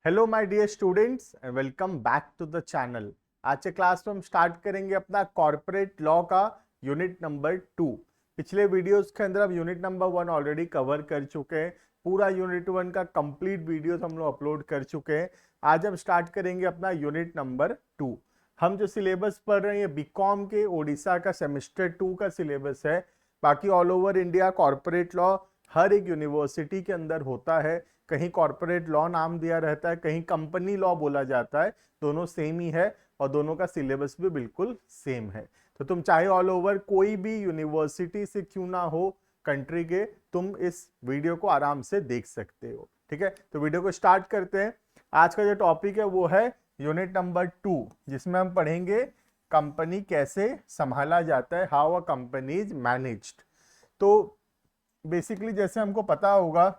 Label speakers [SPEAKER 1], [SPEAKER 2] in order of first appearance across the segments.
[SPEAKER 1] Hello my dear students and welcome back to the channel. आज के class में हम स्टार्ट करेंगे अपना कॉर्पोरेट लॉ का यूनिट नंबर 2। पिछले वीडियोस के अंदर हम यूनिट नंबर 1 ऑलरेडी कवर कर चुके हैं। पूरा यूनिट 1 का कंप्लीट वीडियोस हम लोग अपलोड कर चुके हैं। आज हम स्टार्ट करेंगे अपना यूनिट नंबर 2। हम जो सिलेबस पढ़ रहे हैं बीकॉम के ओडिशा का सेमेस्टर 2 का सिलेबस है। बाकी all over India corporate law हर एक यूनिवर्सिटी के अंदर होता है। कहीं कॉर्पोरेट लॉ नाम दिया रहता है, कहीं कंपनी लॉ बोला जाता है। दोनों सेम ही है और दोनों का सिलेबस भी बिल्कुल सेम है। तो तुम चाहे ऑल ओवर कोई भी यूनिवर्सिटी से क्यों ना हो कंट्री के, तुम इस वीडियो को आराम से देख सकते हो। ठीक है, तो वीडियो को स्टार्ट करते हैं। आज का जो टॉपिक है वो है यूनिट नंबर 2, जिसमें हम पढ़ेंगे कंपनी कैसे संभाला जाता है, how a company is managed. तो बेसिकली जैसे हमको पता होगा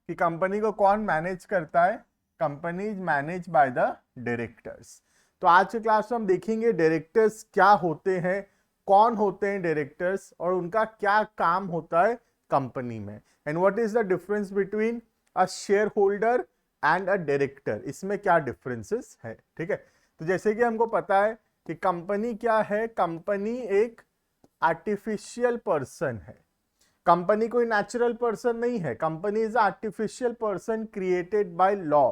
[SPEAKER 1] कि कंपनी को कौन मैनेज करता है, company is manage by the directors. तो आज के क्लास में हम देखेंगे डायरेक्टर्स क्या होते हैं, कौन होते हैं डायरेक्टर्स और उनका क्या काम होता है कंपनी में, and what is the difference between a share holder and a director. इसमें क्या डिफरेंसेस है। ठीक है, तो जैसे कि हमको पता है कि कंपनी क्या है, कंपनी एक आर्टिफिशियल पर्सन है। कंपनी कोई नेचुरल पर्सन नहीं है, company is artificial person created by law.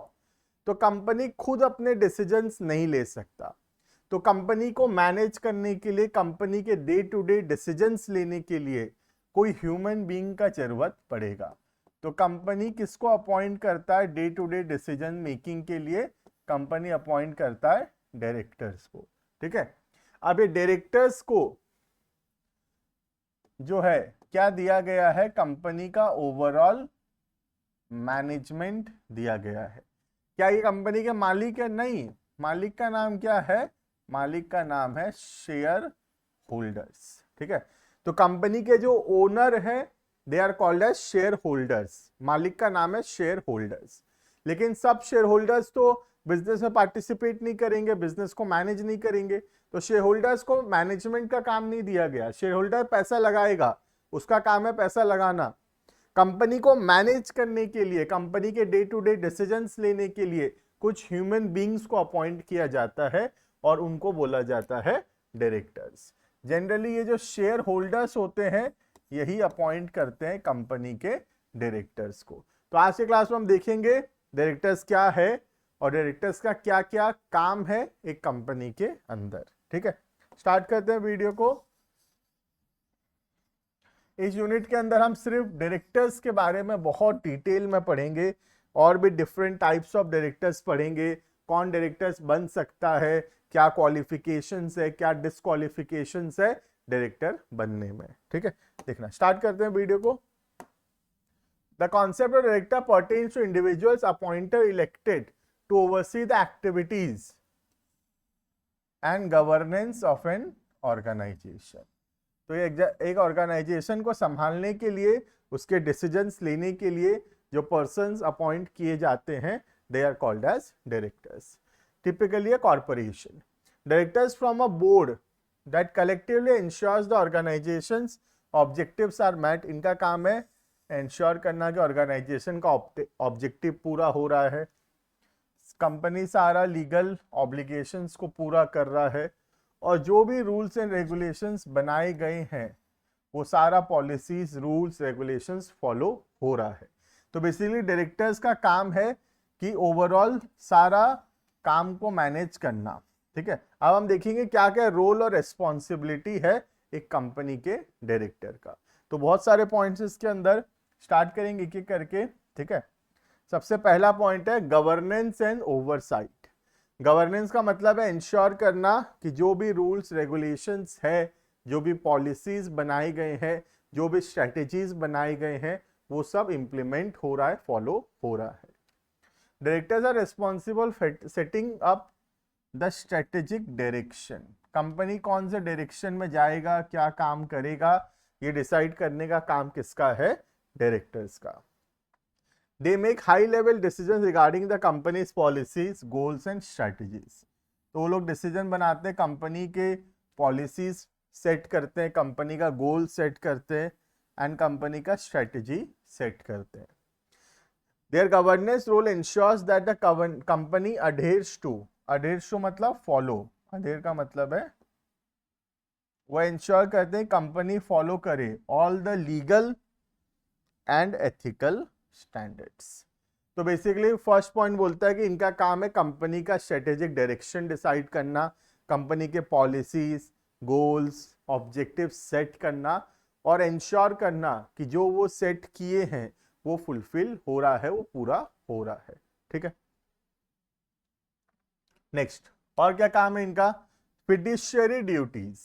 [SPEAKER 1] तो कंपनी खुद अपने डिसीजंस नहीं ले सकता। तो कंपनी को मैनेज करने के लिए, कंपनी के डे टू डे डिसीजंस लेने के लिए कोई ह्यूमन बीइंग का जरूरत पड़ेगा। तो कंपनी किसको अपॉइंट करता है day to day decision making के लिए? कंपनी अपॉइंट करता है डायरेक्टर्स को। ठीक है, अब ये डायरेक्टर्स को जो है क्या दिया गया है, कंपनी का ओवरऑल मैनेजमेंट दिया गया है। क्या ये कंपनी के मालिक है? नहीं। मालिक का नाम क्या है? मालिक का नाम है शेयर होल्डर्स। ठीक है, तो कंपनी के जो ओनर है they are called as share holders. मालिक का नाम है शेयर होल्डर्स। लेकिन सब शेयर होल्डर्स तो बिजनेस में पार्टिसिपेट नहीं करेंगे, बिजनेस को मैनेज नहीं करेंगे। तो शेयर होल्डर्स को मैनेजमेंट का काम नहीं दिया गया। शेयर होल्डर पैसा लगाएगा, उसका काम है पैसा लगाना। कंपनी को मैनेज करने के लिए, कंपनी के डे टू डे डिसीजंस लेने के लिए कुछ ह्यूमन बीइंग्स को अपॉइंट किया जाता है और उनको बोला जाता है डायरेक्टर्स। जनरली ये जो शेयर होल्डर्स होते हैं यही अपॉइंट करते हैं कंपनी के डायरेक्टर्स को। तो आज के क्लास में हम देखेंगे डायरेक्टर्स क्या है और डायरेक्टर्स का क्या क्या काम है एक कंपनी के अंदर। ठीक है, स्टार्ट करते हैं वीडियो को। इस यूनिट के अंदर हम सिर्फ डायरेक्टर्स के बारे में बहुत डिटेल में पढ़ेंगे और भी डिफरेंट टाइप्स ऑफ डायरेक्टर्स पढ़ेंगे। कौन डायरेक्टर्स बन सकता है, क्या क्वालिफिकेशंस है, क्या डिसक्वालिफिकेशंस है डायरेक्टर बनने में। ठीक है, देखना स्टार्ट करते हैं वीडियो को। The concept of director pertains to individuals appointed elected to oversee the activities and governance of an organisation. तो ये एक ऑर्गेनाइजेशन को संभालने के लिए, उसके डिसीजंस लेने के लिए जो पर्सन्स अपॉइंट किए जाते हैं they are called as directors. Typically a corporation, directors from a board that collectively ensures the organisations objectives are met. इनका काम है इंश्योर करना कि ऑर्गेनाइजेशन का ऑब्जेक्टिव पूरा हो रहा है, कंपनी सारा लीगल ऑब्लिगेशंस को पूरा कर रहा है और जो भी रूल्स एंड रेगुलेशंस बनाए गए हैं वो सारा पॉलिसीज, रूल्स, रेगुलेशंस फॉलो हो रहा है। तो बेसिकली डायरेक्टर्स का काम है कि ओवरऑल सारा काम को मैनेज करना। ठीक है, अब हम देखेंगे क्या क्या रोल और रेस्पॉन्सिबिलिटी है एक कंपनी के डायरेक्टर का। तो बहुत सारे पॉइंट्स इसके अंदर, स्टार्ट करेंगे एक एक करके। ठीक है, सबसे पहला पॉइंट है गवर्नेंस एंड ओवरसाइट। गवर्नेंस का मतलब है इंश्योर करना कि जो भी रूल्स रेगुलेशंस है, जो भी पॉलिसीज बनाए गए हैं, जो भी स्ट्रेटेजीज बनाए गए हैं वो सब इंप्लीमेंट हो रहा है, फॉलो हो रहा है। Directors are responsible setting up the strategic direction. Company कौन से डायरेक्शन में जाएगा, क्या काम करेगा, ये डिसाइड करने का काम किसका है? डायरेक्टर्स का। They make high level decisions regarding the company's policies, goals and strategies. तो वो लोग डिसीजन बनाते हैं, कंपनी के पॉलिसीज सेट करते हैं, कंपनी का गोल सेट करते हैं एंड कंपनी का स्ट्रेटजी सेट करते हैं। Their governance role ensures that the company adheres to मतलब फॉलो, अडेयर का मतलब है वो इंश्योर करते हैं कंपनी फॉलो करे all the legal and ethical standards. तो बेसिकली फर्स्ट पॉइंट बोलता है कि इनका काम है कंपनी का स्ट्रेटेजिक डायरेक्शन डिसाइड करना, कंपनी के पॉलिसीज, गोल्स, ऑब्जेक्टिव सेट करना और इंश्योर करना कि जो वो सेट किए हैं वो फुलफिल हो रहा है, वो पूरा हो रहा है। ठीक है, नेक्स्ट और क्या काम है इनका? Fiduciary duties.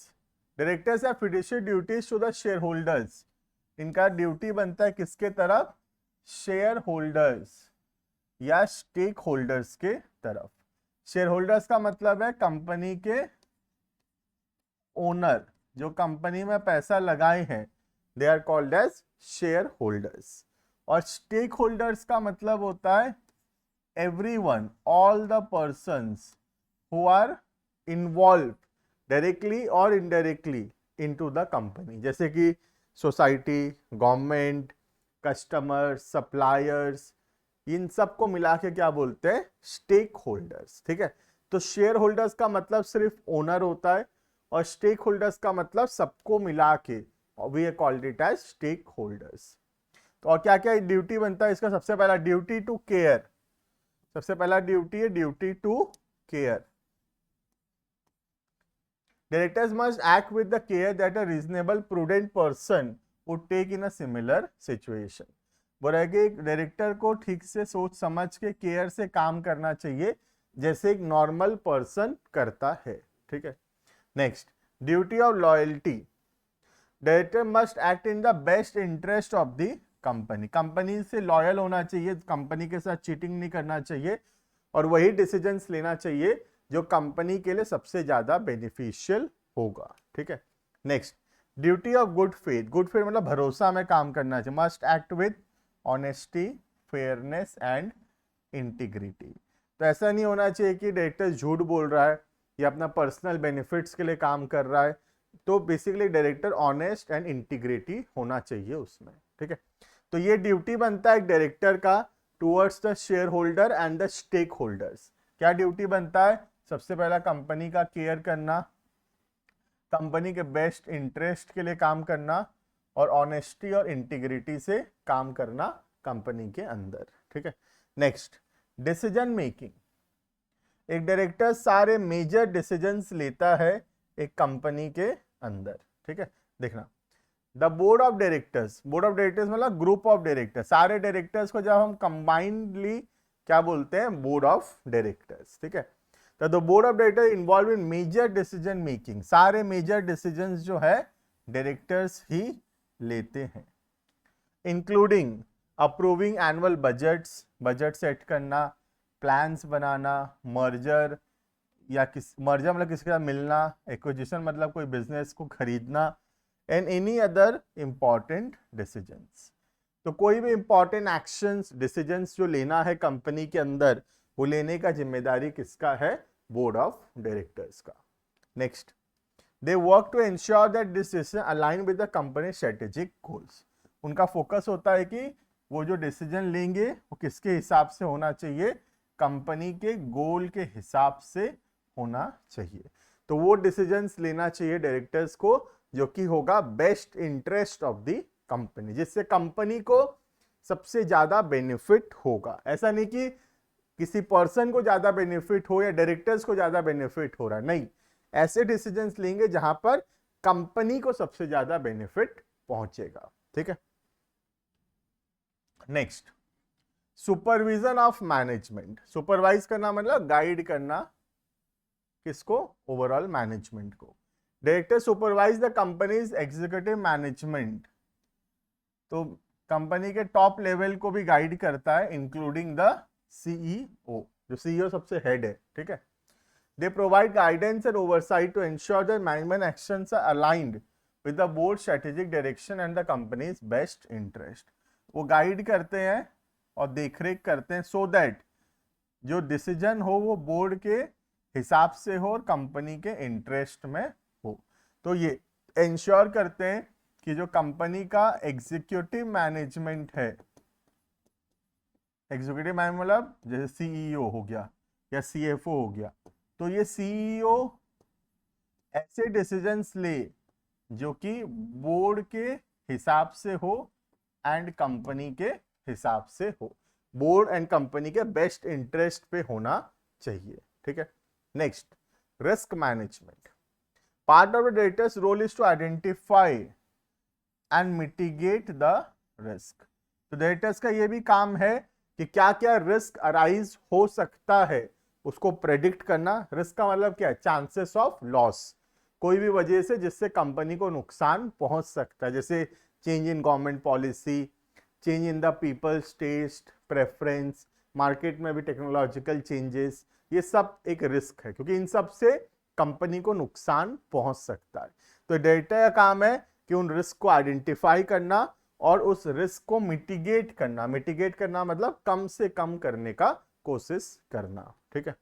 [SPEAKER 1] Directors have fiduciary duties to the share holders. इनका ड्यूटी बनता है किसके तरफ? शेयर होल्डर्स या स्टेक होल्डर्स के तरफ। शेयर होल्डर्स का मतलब है कंपनी के ओनर, जो कंपनी में पैसा लगाए हैं, they are called as share holders. और स्टेक होल्डर्स का मतलब होता है everyone, all the persons who are involved directly or indirectly into the company, जैसे कि सोसाइटी, गवर्नमेंट, कस्टमर, सप्लायर्स, इन सबको मिला के क्या बोलते हैं? Stake holders. ठीक है, तो शेयर होल्डर्स का मतलब सिर्फ ओनर होता है और स्टेक होल्डर्स का मतलब सबको मिला के, we called it as stake holders. तो और क्या क्या ड्यूटी बनता है इसका? सबसे पहला ड्यूटी टू केयर, सबसे पहला ड्यूटी है duty to care. Directors must act with the care that a reasonable prudent person would take in a similar situation. बोल रहा है कि डायरेक्टर को ठीक से सोच समझ के केयर से काम करना चाहिए जैसे एक नॉर्मल पर्सन करता है। ठीक है, next duty of loyalty. Director must act in the best interest of the company. Company से लॉयल होना चाहिए, कंपनी के साथ चीटिंग नहीं करना चाहिए और वही डिसीजंस लेना चाहिए जो कंपनी के लिए सबसे ज्यादा बेनिफिशियल होगा। ठीक है, next duty of good faith. Good faith मतलब भरोसा में काम करना चाहिए। Must act with honesty, fairness and integrity. तो ऐसा नहीं होना चाहिए कि डायरेक्टर झूठ बोल रहा है या अपना पर्सनल बेनिफिट्स के लिए काम कर रहा है। तो basically director honest and integrity होना चाहिए उसमें। ठीक है, तो ये ड्यूटी बनता है एक डायरेक्टर का towards the share holder and the stake holders. क्या ड्यूटी बनता है? सबसे पहला कंपनी का केयर करना, कंपनी के बेस्ट इंटरेस्ट के लिए काम करना और ऑनेस्टी और इंटीग्रिटी से काम करना कंपनी के अंदर। ठीक है, नेक्स्ट डिसीजन मेकिंग। एक डायरेक्टर सारे मेजर डिसीजंस लेता है एक कंपनी के अंदर। ठीक है, देखना the board of directors. Board of directors मतलब ग्रुप ऑफ डायरेक्टर्स। सारे डायरेक्टर्स को जब हम कंबाइंडली क्या बोलते हैं? Board of directors. ठीक है, तो the board of director involve in major decision making. सारे मेजर डिसीजंस जो है डायरेक्टर्स ही लेते हैं, including approving annual budgets, budget set करना, प्लान्स बनाना, मर्जर या मर्जर मतलब किसी के साथ मिलना, एक्विजिशन मतलब कोई बिजनेस को खरीदना, and any other important decisions. तो कोई भी इंपॉर्टेंट एक्शंस, डिसीजंस जो लेना है कंपनी के अंदर, वो लेने का जिम्मेदारी किसका है? बोर्ड ऑफ डायरेक्टर्स का। Next they work to ensure that this decision align with the company strategic goals. उनका फोकस होता है कि वो जो डिसीजन लेंगे वो किसके हिसाब से होना चाहिए? कंपनी के गोल के हिसाब से होना चाहिए। तो वो डिसीजंस लेना चाहिए डायरेक्टर्स को जो कि होगा best interest of the company, जिससे कंपनी को सबसे ज्यादा बेनिफिट होगा। ऐसा नहीं कि किसी पर्सन को ज्यादा बेनिफिट हो या डायरेक्टर्स को ज्यादा बेनिफिट हो रहा, नहीं, ऐसे डिसीजंस लेंगे जहां पर कंपनी को सबसे ज्यादा बेनिफिट पहुंचेगा। ठीक है, next supervision of management. Supervise करना मतलब गाइड करना, किसको? ओवरऑल मैनेजमेंट को। Director supervise the companies executive management. तो कंपनी के टॉप लेवल को भी गाइड करता है, इंक्लूडिंग द सीईओ, जो सीईओ सबसे हेड है। ठीक है, they provide guidance and oversight to ensure that management actions are aligned with the board strategic direction and the companies best interest. वो गाइड करते हैं और देखरेख करते हैं सो दैट जो डिसीजन हो वो बोर्ड के हिसाब से हो और कंपनी के इंटरेस्ट में हो। तो ये इंश्योर करते हैं कि जो कंपनी का एग्जीक्यूटिव मैनेजमेंट है एग्जीक्यूटिव मैनेजर मतलब जैसे सीईओ हो गया या सीएफओ हो गया, तो ये सीईओ ऐसे डिसीजंस ले जो कि बोर्ड के हिसाब से हो एंड कंपनी के हिसाब से हो, बोर्ड एंड कंपनी के बेस्ट इंटरेस्ट पे होना चाहिए, ठीक है। Next, risk management. Part of the directors role is to identify and mitigate the risk. तो डायरेक्टर्स का ये भी काम है कि क्या क्या रिस्क अराइज हो सकता है उसको प्रेडिक्ट करना। रिस्क का मतलब क्या है? चांसेस ऑफ लॉस, कोई भी वजह से जिससे कंपनी को नुकसान पहुंच सकता है, जैसे change in government policy, change in the peoples taste preference, market में भी टेक्नोलॉजिकल चेंजेस, ये सब एक रिस्क है क्योंकि इन सब से कंपनी को नुकसान पहुंच सकता है। तो डायरेक्टर का काम है कि उन रिस्क को आइडेंटिफाई करना और उस रिस्क को मिटिगेट करना। मिटिगेट करना मतलब कम से कम करने का कोशिश करना, ठीक है।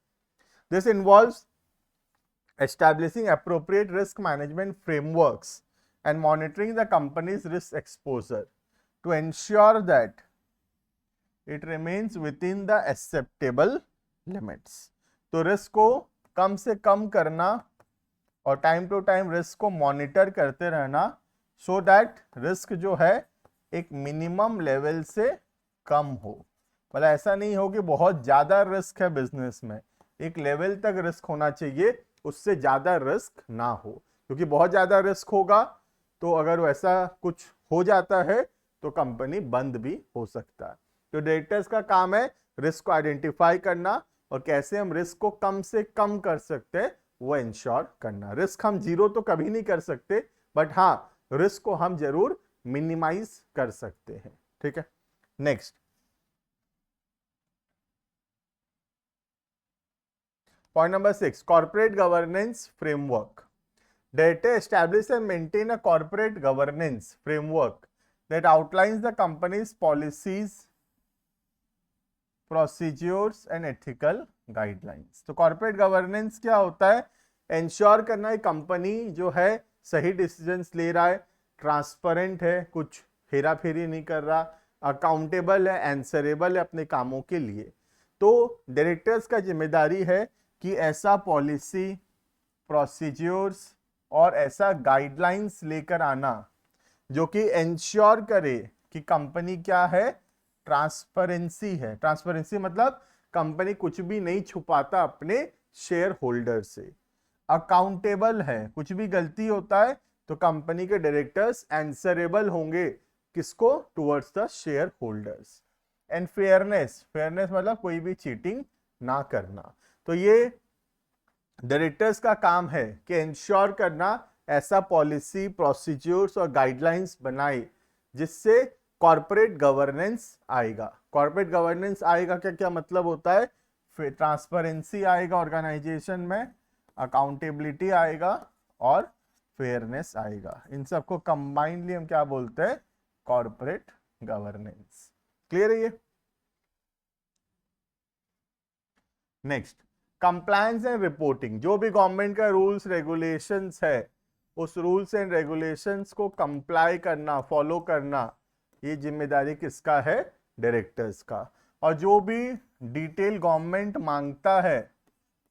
[SPEAKER 1] This involves establishing appropriate risk management frameworks and monitoring the company's risk exposure to ensure that it remains within the acceptable limits। तो रिस्क को कम से कम करना और टाइम टू टाइम रिस्क को मॉनिटर करते रहना सो दैट रिस्क जो है एक मिनिमम लेवल से कम हो। मतलब ऐसा नहीं हो कि बहुत ज्यादा रिस्क है बिजनेस में, एक लेवल तक रिस्क होना चाहिए, उससे ज्यादा रिस्क ना हो, क्योंकि बहुत ज्यादा रिस्क होगा तो अगर वैसा कुछ हो जाता है तो कंपनी बंद भी हो सकता है। तो डायरेक्टर्स का काम है रिस्क को आइडेंटिफाई करना और कैसे हम रिस्क को कम से कम कर सकते हैं वो इंश्योर करना। रिस्क हम जीरो तो कभी नहीं कर सकते, बट हाँ रिस्क को हम जरूर मिनिमाइज कर सकते हैं, ठीक है। Next, point number 6, corporate governance framework. Director establish and maintain a corporate governance framework that outlines the company's policies, procedures and ethical guidelines। तो corporate governance क्या होता है? इंश्योर करना है कंपनी जो है सही डिसीजंस ले रहा है, ट्रांसपेरेंट है, कुछ हेरा फेरी नहीं कर रहा, अकाउंटेबल है, आंसरेबल है अपने कामों के लिए। तो डायरेक्टर्स का जिम्मेदारी है कि ऐसा पॉलिसी, प्रोसीजर्स और ऐसा गाइडलाइंस लेकर आना जो कि इंश्योर करे कि कंपनी क्या है, ट्रांसपेरेंसी है। ट्रांसपेरेंसी मतलब कंपनी कुछ भी नहीं छुपाता अपने शेयर होल्डर से, अकाउंटेबल है, कुछ भी गलती होता है तो कंपनी के डायरेक्टर्स आंसरेबल होंगे किसको? Towards the share holders. And fairness, fairness मतलब कोई भी चीटिंग ना करना। तो ये डायरेक्टर्स का काम है कि इंश्योर करना ऐसा पॉलिसी, प्रोसीजर्स और गाइडलाइंस बनाए जिससे कॉर्पोरेट गवर्नेंस आएगा। कॉर्पोरेट गवर्नेंस आएगा क्या क्या मतलब होता है? फिर ट्रांसपेरेंसी आएगा ऑर्गेनाइजेशन में, अकाउंटेबिलिटी आएगा और फेयरनेस आएगा। इन सबको कंबाइंडली हम क्या बोलते हैं? Corporate governance. क्लियर है ये? Next, compliance and reporting. जो भी गवर्नमेंट का रूल्स रेगुलेशंस है उस रूल्स एंड रेगुलेशंस को कंप्लाई करना, फॉलो करना, ये जिम्मेदारी किसका है? डायरेक्टर्स का। और जो भी डिटेल गवर्नमेंट मांगता है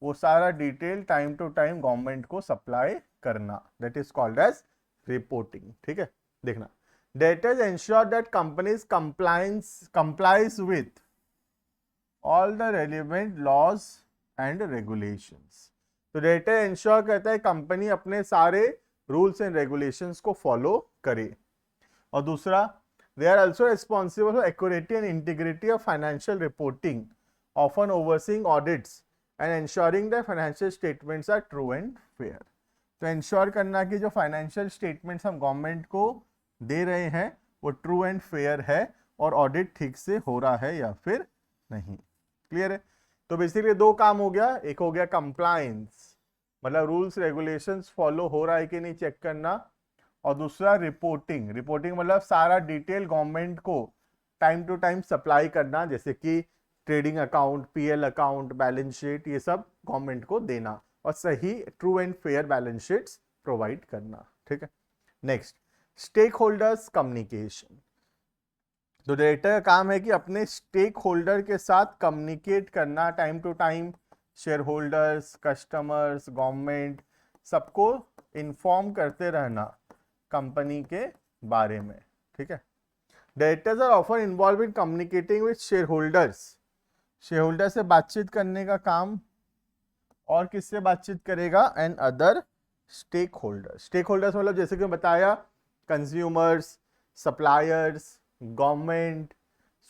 [SPEAKER 1] वो सारा detail time to time government को सप्लाई करना, that is called as reporting, ठीक है। देखना, directors ensure that companies complies with all the relevant laws and regulations. तो डायरेक्टर इंश्योर करता है कंपनी अपने सारे रूल्स एंड रेगुलेशंस को फॉलो करे। और दूसरा, they are also responsible for accuracy and integrity of financial reporting, often overseeing audits and ensuring that financial statements are true and fair. तो इंश्योर करना कि जो फाइनेंशियल स्टेटमेंट्स हम गवर्नमेंट को दे रहे हैं वो ट्रू एंड फेयर है और ऑडिट ठीक से हो रहा है या फिर नहीं। क्लियर है? तो बेसिकली दो काम हो गया, एक हो गया कंप्लायंस मतलब रूल्स रेगुलेशंस फॉलो हो रहा है कि नहीं चेक करना, और दूसरा रिपोर्टिंग। रिपोर्टिंग मतलब सारा डिटेल गवर्नमेंट को टाइम टू टाइम सप्लाई करना, जैसे कि trading account, PL account, balance sheet, ये सब गवर्नमेंट को देना और सही true and fair balance sheets provide करना, ठीक है। Next, stake holders communication. तो डायरेक्टर का काम है कि अपने स्टेक होल्डर के साथ कम्युनिकेट करना time to time, share holders, customers, government, सबको इन्फॉर्म करते रहना कंपनी के बारे में, ठीक है। Directors are often involve in communicating with share holders, share holder से बातचीत करने का काम, और किससे बातचीत करेगा, and other stake holders. Stake holders मतलब जैसे कि बताया, consumers, suppliers, government,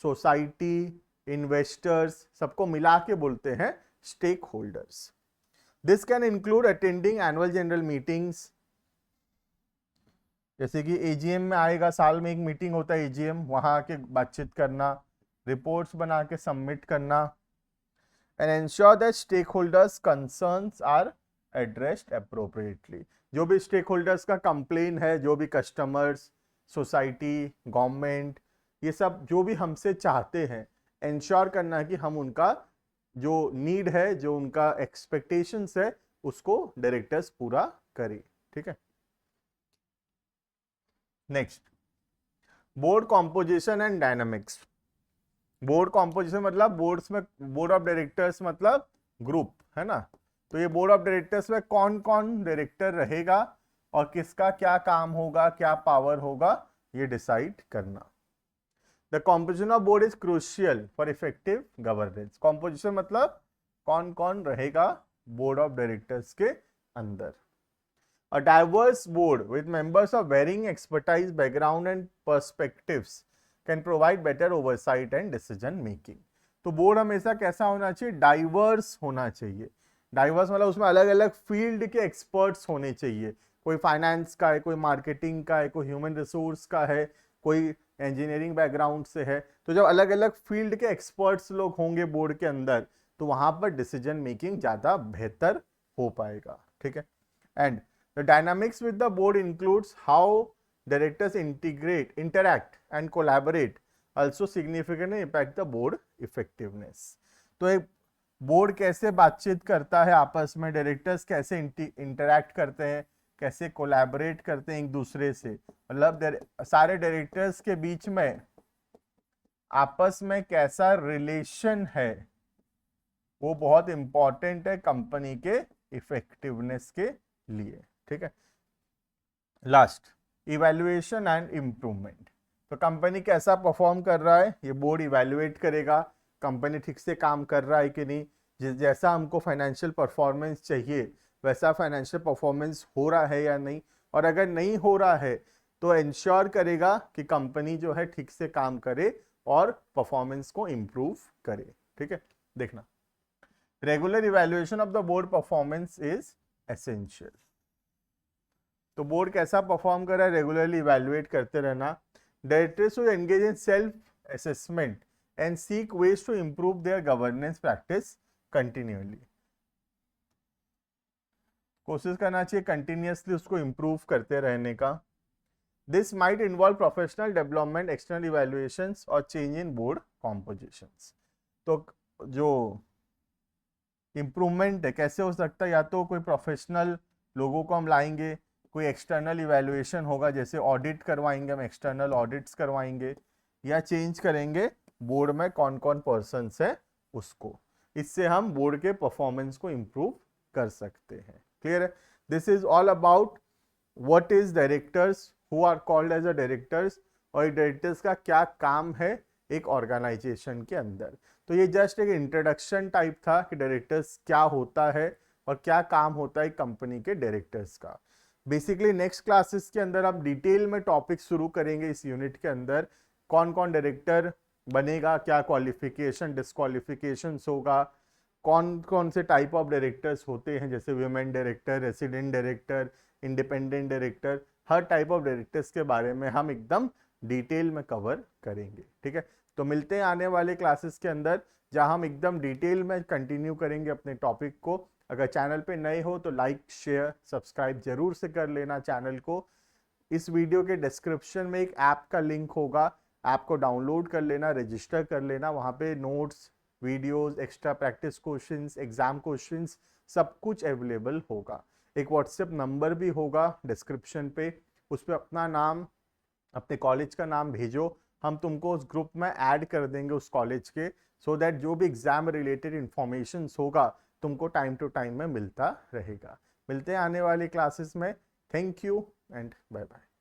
[SPEAKER 1] society, investors, सबको मिला के बोलते हैं stake holders. This can include attending annual general meetings, जैसे कि एजीएम में आएगा, साल में एक मीटिंग होता है एजीएम, वहां आके बातचीत करना, रिपोर्ट्स बना के सबमिट करना, and ensure that stake holders concerns are addressed appropriately. जो भी स्टेक होल्डर्स का कंप्लेन है, जो भी कस्टमर्स, सोसाइटी, गवर्नमेंट, ये सब जो भी हमसे चाहते हैं, एंश्योर करना है कि हम उनका जो नीड है, जो उनका एक्सपेक्टेशंस है, उसको डायरेक्टर्स पूरा करें, ठीक है। Next, board composition and dynamics. Board composition मतलब बोर्ड्स में, बोर्ड ऑफ डायरेक्टर्स मतलब ग्रुप, है ना। तो ये बोर्ड ऑफ डायरेक्टर्स में कौन कौन डायरेक्टर रहेगा और किसका क्या काम होगा, क्या पावर होगा, ये डिसाइड करना। The composition of board is crucial for effective governance. Composition मतलब कौन कौन रहेगा बोर्ड ऑफ डायरेक्टर्स के अंदर। A diverse board with members of varying expertise, background and perspectives can provide better oversight and decision making. तो board हमेशा कैसा होना चाहिए, डाइवर्स होना चाहिए। डाइवर्स मतलब उसमें अलग अलग फील्ड के एक्सपर्ट्स होने चाहिए, कोई फाइनेंस का है, कोई मार्केटिंग का है, कोई ह्यूमन रिसोर्स का है, कोई इंजीनियरिंग बैकग्राउंड से है। तो जब अलग अलग फील्ड के एक्सपर्ट्स लोग होंगे बोर्ड के अंदर, तो वहां पर डिसीजन मेकिंग ज्यादा बेहतर हो पाएगा, ठीक है। And the dynamics with the board includes how directors interact and collaborate, also significantly impact the board effectiveness. तो एक बोर्ड कैसे बातचीत करता है आपस में, डायरेक्टर्स कैसे इंटरैक्ट करते हैं, कैसे कोलैबोरेट करते हैं एक दूसरे से, मतलब सारे डायरेक्टर्स के बीच में आपस में कैसा रिलेशन है, वो बहुत इंपॉर्टेंट है कंपनी के इफेक्टिवनेस के लिए, ठीक है। Last, evaluation and improvement. तो कंपनी कैसा परफॉर्म कर रहा है, ये बोर्ड इवैल्यूएट करेगा, कंपनी ठीक से काम कर रहा है कि नहीं, जैसा हमको फाइनेंशियल परफॉर्मेंस चाहिए वैसा फाइनेंशियल परफॉर्मेंस हो रहा है या नहीं, और अगर नहीं हो रहा है तो इंश्योर करेगा कि कंपनी जो है ठीक से काम करे और परफॉर्मेंस को इम्प्रूव करे, ठीक है। देखना, regular evaluation of the board performance is essential. तो बोर्ड कैसा परफॉर्म कर रहा है, रेगुलरली इवैल्यूएट करते रहना। Directors should engage in self assessment and seek ways to improve their governance practice continually. कोशिश करना चाहिए कंटिन्यूअसली उसको इंप्रूव करते रहने का। This might involve professional development, external evaluations और चेंज इन बोर्ड कॉम्पोजिशंस। तो जो इंप्रूवमेंट है कैसे हो सकता है, या तो कोई प्रोफेशनल लोगों को हम लाएंगे, कोई एक्सटर्नल इवैल्यूएशन होगा, जैसे ऑडिट करवाएंगे हम, एक्सटर्नल ऑडिट्स करवाएंगे, या चेंज करेंगे बोर्ड में कौन कौन पर्सन्स है उसको। इससे हम बोर्ड के परफॉर्मेंस को इंप्रूव कर सकते हैं। क्लियर है? This is all about what is directors, who are called as a directors, और डायरेक्टर्स का क्या काम है एक ऑर्गेनाइजेशन के अंदर। तो ये जस्ट एक इंट्रोडक्शन टाइप था कि डायरेक्टर्स क्या होता है और क्या काम होता है कंपनी के डायरेक्टर्स का। बेसिकली नेक्स्ट क्लासेस के अंदर आप डिटेल में टॉपिक शुरू करेंगे इस यूनिट के अंदर, कौन कौन डायरेक्टर बनेगा, क्या क्वालिफिकेशन डिस्क्वालिफिकेशंस होगा, कौन कौन से टाइप ऑफ डायरेक्टर्स होते हैं, जैसे women director, resident director, independent director, her type of directors के बारे में हम एकदम डिटेल में कवर करेंगे, ठीक है। तो मिलते हैं आने वाले क्लासेस के अंदर, जहां हम एकदम डिटेल में कंटिन्यू करेंगे अपने टॉपिक को। अगर चैनल पे नए हो तो लाइक, शेयर, सब्सक्राइब जरूर से कर लेना चैनल को। इस वीडियो के डिस्क्रिप्शन में एक ऐप का लिंक होगा, ऐप को डाउनलोड कर लेना, रजिस्टर कर लेना। वहाँ पे notes, videos, extra practice questions, exam questions सब कुछ अवेलेबल होगा। एक व्हाट्सएप नंबर भी होगा डिस्क्रिप्शन पे, उस पर अपना नाम, अपने कॉलेज का नाम भेजो, हम तुमको उस ग्रुप में ऐड कर देंगे उस कॉलेज के, सो दैट जो भी एग्जाम रिलेटेड इंफॉर्मेशन होगा तुमको टाइम टू टाइम में मिलता रहेगा। मिलते हैं आने वाली क्लासेस में। Thank you and bye bye.